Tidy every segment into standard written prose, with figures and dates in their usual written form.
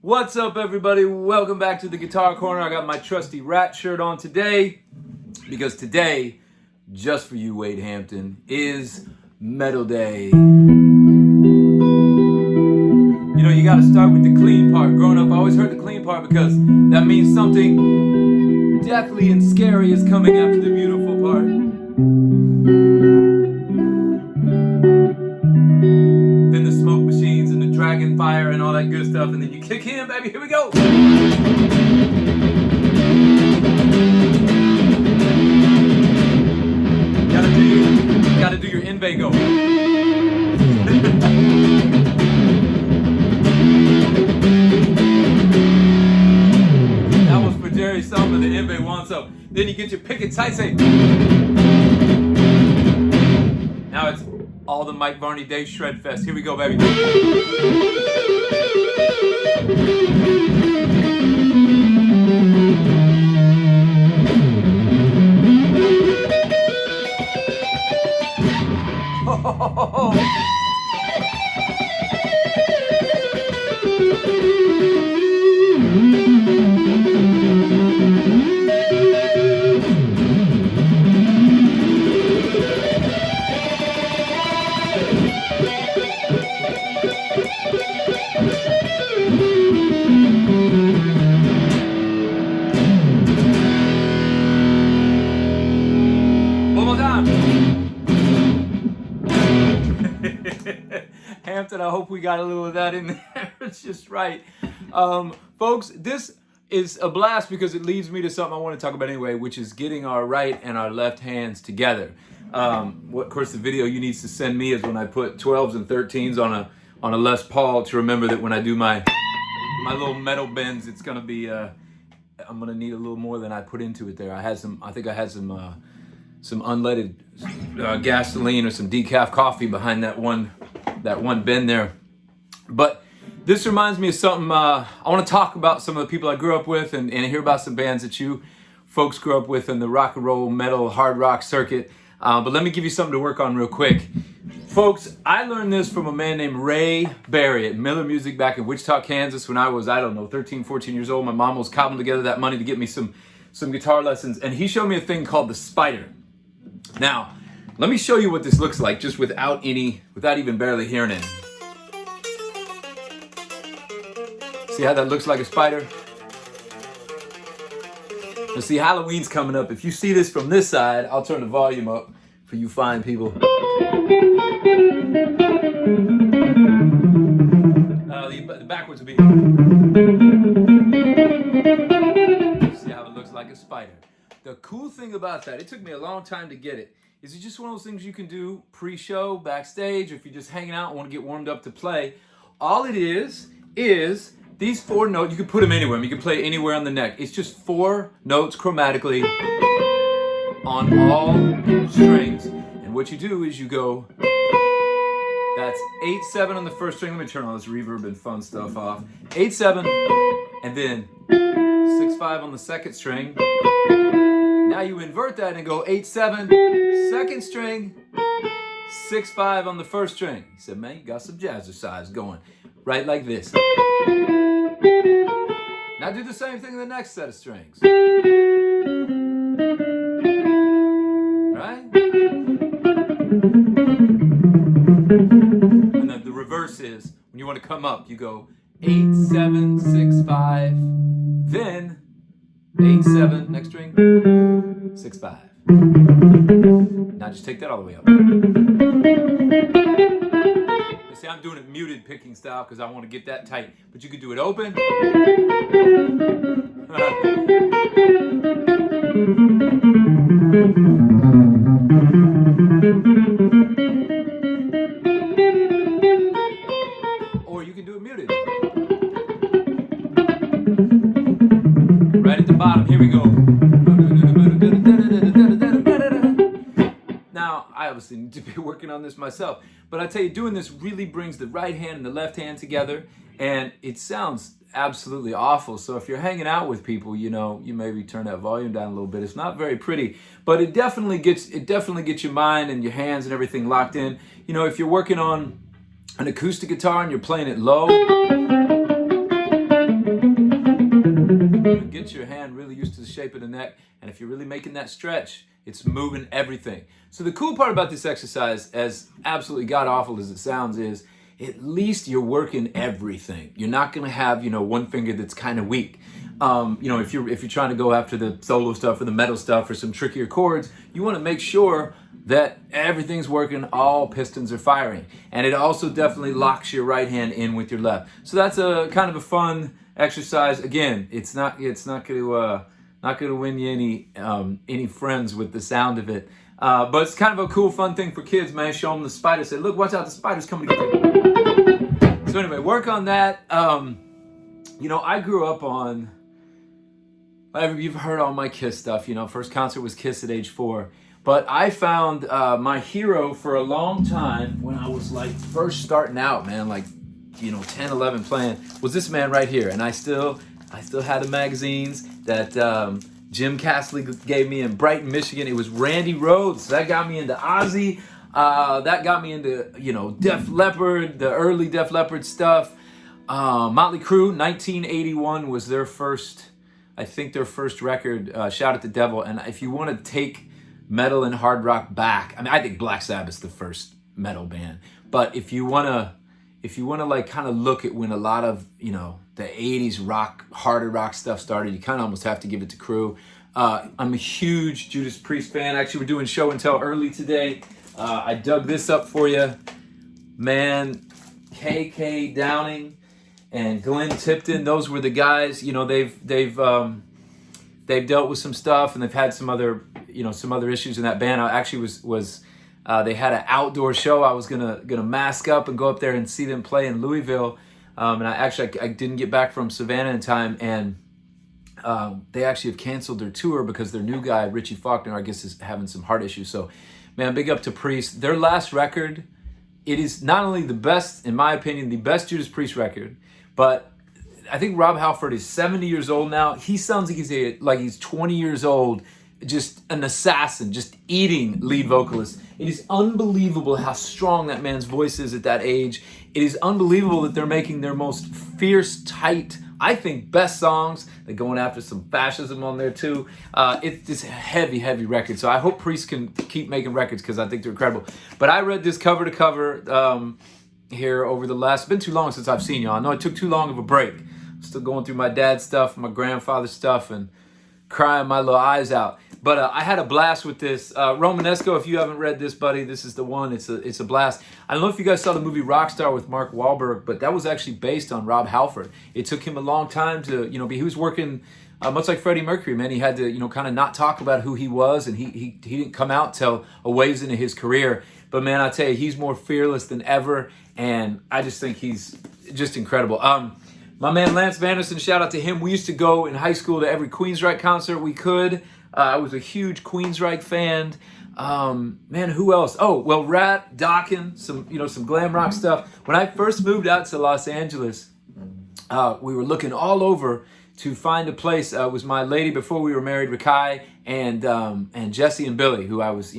What's up, everybody? Welcome back to the Guitar Corner. I got my trusty rat shirt on today because today, just for you, Wade Hampton, is Metal Day. You know, you got to start with the clean part. Growing up, I always heard the clean part because that means something deathly and scary is coming after the beautiful part. Then the smoke machines and the dragon fire and all that good stuff, and then you kick in, baby. Here we go. Gotta do your Invago. That was for Jerry Summer, the Inve wants up. Then you get your picket tight, say. Now it's all the Mike Varney Day Shred Fest. Here we go, baby. Hampton, I hope we got a little of that in there. It's just right. Folks, this is a blast because it leads me to something I want to talk about anyway, which is getting our right and our left hands together. Of course, the video you need to send me is when I put 12s and 13s on a Les Paul to remember that when I do my little metal bends, it's gonna be I'm gonna need a little more than I put into it there. I think I had some unleaded gasoline or some decaf coffee behind that one bend there. But this reminds me of something. I want to talk about some of the people I grew up with and hear about some bands that you folks grew up with in the rock and roll, metal, hard rock circuit. But let me give you something to work on real quick. Folks, I learned this from a man named Ray Barry at Miller Music back in Wichita, Kansas when I was, 13, 14 years old. My mom was cobbling together that money to get me some guitar lessons. And he showed me a thing called the Spider. Now, let me show you what this looks like just without even barely hearing it. See how that looks like a spider? Now see, Halloween's coming up. If you see this from this side, I'll turn the volume up for you fine people. The backwards would be. See how it looks like a spider. The cool thing about that, it took me a long time to get it, is it's just one of those things you can do pre-show, backstage, or if you're just hanging out and want to get warmed up to play. All it is these 4 notes. You can put them anywhere. You can play anywhere on the neck. It's just 4 notes chromatically on all strings. And what you do is you go, that's 8-7 on the first string. Let me turn all this reverb and fun stuff off. 8-7, and then 6-5 on the second string. Now you invert that and go 8-7, second string, 6-5 on the first string. He said, man, you got some jazzercise going. Right like this. Now do the same thing in the next set of strings. Right? And then the reverse is, when you want to come up, you go 8-7, 6-5, then 8-7, next string, 6-5. Now just take that all the way up. You see, I'm doing it muted picking style because I want to get that tight. But you could do it open. Or you can do it muted. Right at the bottom, here we go. Now, I obviously need to be working on this myself, but I tell you, doing this really brings the right hand and the left hand together, and it sounds absolutely awful. So if you're hanging out with people, you maybe turn that volume down a little bit. It's not very pretty, but it definitely gets your mind and your hands and everything locked in. If you're working on an acoustic guitar and you're playing it low, get your hand really used to the shape of the neck. And if you're really making that stretch, it's moving everything. So the cool part about this exercise, as absolutely god-awful as it sounds, is at least you're working everything. You're not going to have, one finger that's kind of weak. If you're trying to go after the solo stuff or the metal stuff or some trickier chords, you want to make sure that everything's working, all pistons are firing. And it also definitely locks your right hand in with your left. So that's a kind of a fun exercise. Again, it's not going to win you any friends with the sound of it. But it's kind of a cool, fun thing for kids, man. Show them the spider. Say, look, watch out, the spider's coming to get you. So anyway, work on that. I grew up on, you've heard all my Kiss stuff. First concert was Kiss at age 4. But I found my hero for a long time when I was first starting out, man, 10, 11 playing, was this man right here. And I still had the magazines that Jim Castley gave me in Brighton, Michigan. It was Randy Rhoads. That got me into Ozzy. That got me into, Def Leppard, the early Def Leppard stuff. Motley Crue, 1981 was their first record, Shout at the Devil. And if you want to take metal and hard rock back, I think Black Sabbath's the first metal band. But if you want to kind of look at when a lot of, the 80s rock, harder rock stuff started, you kind of almost have to give it to Crue. I'm a huge Judas Priest fan. Actually, we're doing show and tell early today. I dug this up for you. Man, KK Downing and Glenn Tipton, those were the guys. They've dealt with some stuff, and they've had some other issues in that band. I actually was they had an outdoor show. I was gonna mask up and go up there and see them play in Louisville. And I didn't get back from Savannah in time, and they actually have canceled their tour because their new guy, Richie Faulkner, I guess is having some heart issues. So, man, big up to Priest. Their last record, it is not only the best, in my opinion, the best Judas Priest record, but I think Rob Halford is 70 years old now. He sounds like he's 20 years old, just an assassin, just eating lead vocalist. It is unbelievable how strong that man's voice is at that age. It is unbelievable that they're making their most fierce, tight, I think, best songs. They're going after some fascism on there too. It's just a heavy, heavy record. So I hope Priest can keep making records because I think they're incredible. But I read this cover to cover here over the last, it's been too long since I've seen y'all. I know it took too long of a break. I'm still going through my dad's stuff, my grandfather's stuff, and crying my little eyes out. But I had a blast with this. Romanesco, if you haven't read this, buddy, this is the one. It's a blast. I don't know if you guys saw the movie Rockstar with Mark Wahlberg, but that was actually based on Rob Halford. It took him a long time to, he was working much like Freddie Mercury, man. He had to, kind of not talk about who he was, and he didn't come out till a ways into his career. But man, I tell you, he's more fearless than ever, and I just think he's just incredible. My man Lance Vanderson, shout out to him. We used to go in high school to every Queensryche concert we could. I was a huge Queensryche fan. Man, who else? Oh, well, Rat, Dokken, some glam rock stuff. When I first moved out to Los Angeles, we were looking all over to find a place. It was my lady before we were married, Rakai, and Jesse and Billy, who I was,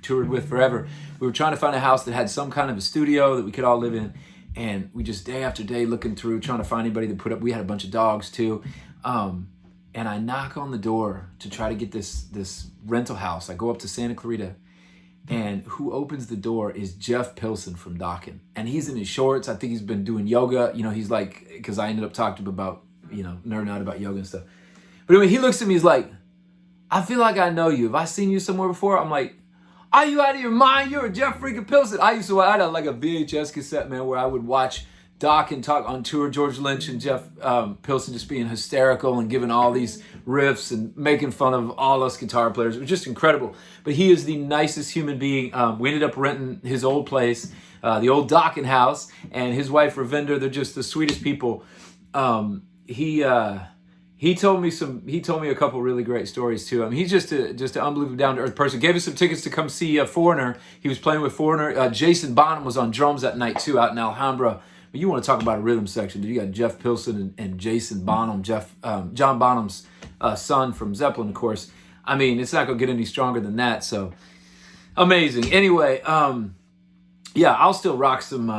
toured with forever. We were trying to find a house that had some kind of a studio that we could all live in. And we just day after day looking through, trying to find anybody to put up. We had a bunch of dogs too. And I knock on the door to try to get this rental house. I go up to Santa Clarita, and who opens the door is Jeff Pilson from Dokken. And he's in his shorts. I think he's been doing yoga. He's like, because I ended up talking to him about, nerding out about yoga and stuff. But anyway, he looks at me, he's like, I feel like I know you. Have I seen you somewhere before? I'm like, are you out of your mind? You're a Jeff freaking Pilson. I had like a VHS cassette, man, where I would watch Dokken talk on tour, George Lynch and Jeff Pilson just being hysterical and giving all these riffs and making fun of all us guitar players. It was just incredible. But he is the nicest human being. We ended up renting his old place, the old Dokken house, and his wife Ravinder. They're just the sweetest people. He told me a couple really great stories too. He's just an unbelievably down to earth person. Gave us some tickets to come see Foreigner. He was playing with Foreigner. Jason Bonham was on drums that night too, out in Alhambra. But you want to talk about a rhythm section? You got Jeff Pilson and Jason Bonham, John Bonham's son from Zeppelin, of course. It's not gonna get any stronger than that. So amazing. Anyway, yeah, I'll still rock some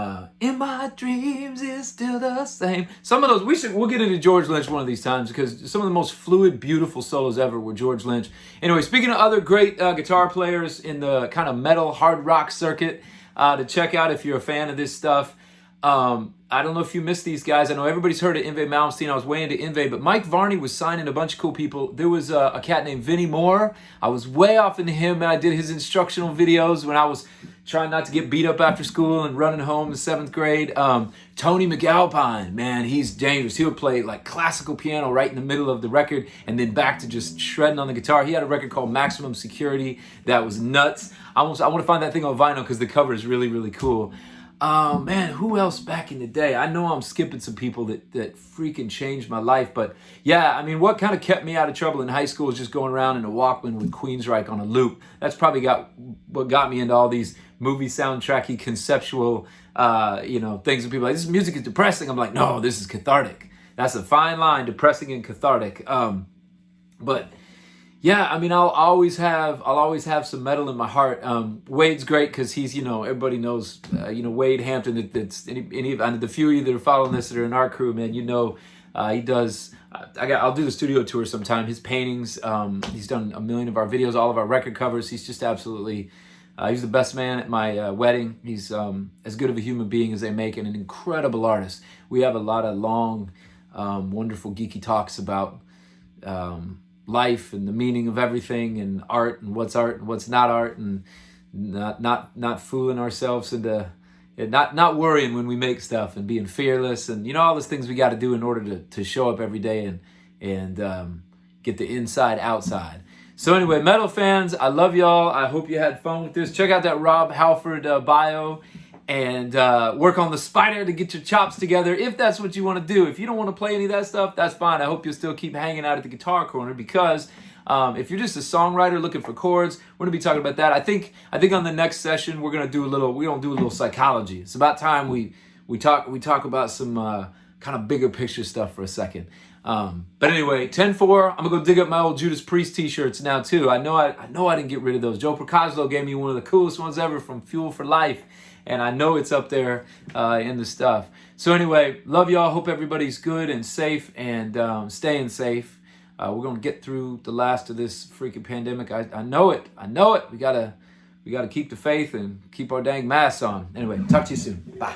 In My Dreams Is Still the Same. Some of those, we'll get into George Lynch one of these times, because some of the most fluid, beautiful solos ever were George Lynch. Anyway, speaking of other great guitar players in the kind of metal hard rock circuit, to check out if you're a fan of this stuff. I don't know if you missed these guys. I know everybody's heard of Yngwie Malmsteen. I was way into Yngwie, but Mike Varney was signing a bunch of cool people. There was a cat named Vinnie Moore. I was way off into him. I did his instructional videos when I was trying not to get beat up after school and running home in 7th grade. Tony McAlpine, man, he's dangerous. He would play like classical piano right in the middle of the record and then back to just shredding on the guitar. He had a record called Maximum Security that was nuts. I want to find that thing on vinyl because the cover is really, really cool. Man, who else back in the day? I know I'm skipping some people that freaking changed my life, but yeah, I mean, what kind of kept me out of trouble in high school was just going around in a Walkman with Queensryche on a loop. That's probably what got me into all these movie soundtracky conceptual, things that people are like, this music is depressing. I'm like, no, this is cathartic. That's a fine line, depressing and cathartic. But yeah, I mean, I'll always have some metal in my heart. Wade's great because he's, everybody knows, Wade Hampton. That's any the few of you that are following this that are in our crew, man. He does. I'll do the studio tour sometime. His paintings. He's done a million of our videos, all of our record covers. He's just absolutely. He's the best man at my wedding. He's as good of a human being as they make, and an incredible artist. We have a lot of long, wonderful geeky talks about. Life and the meaning of everything, and art and what's not art, and not fooling ourselves into not worrying when we make stuff, and being fearless, and all those things we got to do in order to show up every day and get the inside outside. So anyway, metal fans, I love y'all. I hope you had fun with this. Check out that Rob Halford bio. And work on the spider to get your chops together if that's what you want to do. If you don't want to play any of that stuff, that's fine. I hope you'll still keep hanging out at the Guitar Corner, because if you're just a songwriter looking for chords, we're going to be talking about that. I think on the next session we're going to do a little psychology. It's about time we talk about some kind of bigger picture stuff for a second. But anyway, 10-4. I'm gonna go dig up my old Judas Priest t-shirts now too. I know I didn't get rid of those. Joe Procaslo gave me one of the coolest ones ever from Fuel for Life, and I know it's up there in the stuff. So anyway, love y'all. Hope everybody's good and safe, and staying safe. We're gonna get through the last of this freaking pandemic. I know it. We gotta keep the faith and keep our dang masks on. Anyway, talk to you soon. Bye.